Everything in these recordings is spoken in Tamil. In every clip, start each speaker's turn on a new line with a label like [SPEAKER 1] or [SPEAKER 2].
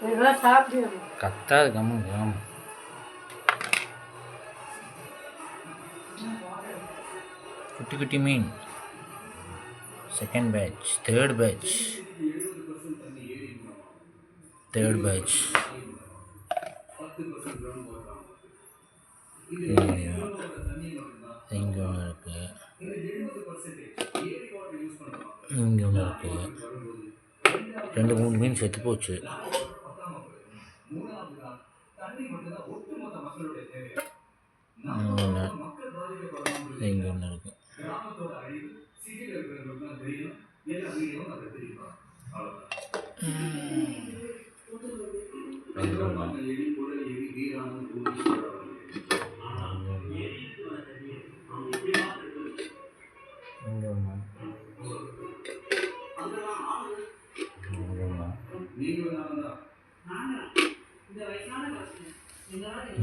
[SPEAKER 1] இதெல்லாம் சாப்பிட்டு
[SPEAKER 2] கத்தாது கம்மன் ஆமாம். குட்டி குட்டி மீன். Second batch, third batch. இங்கே ஒன்று இருக்குது, இங்கே ஒன்று இருக்குது. 2-3 மீன் செத்து போச்சு. இங்கே ஒன்று இருக்குது.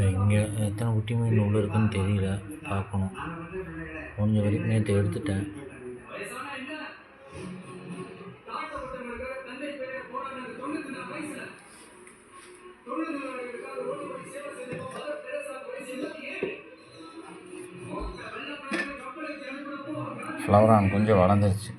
[SPEAKER 2] இங்கே எத்தனை குட்டி மீன் உள்ளே இருக்குன்னு தெரியல, பார்க்கணும். கொஞ்சம் வரைக்கும் நேற்று எடுத்துட்டேன். ஃப்ளவரான் கொஞ்சம் வளர்ந்துருச்சு.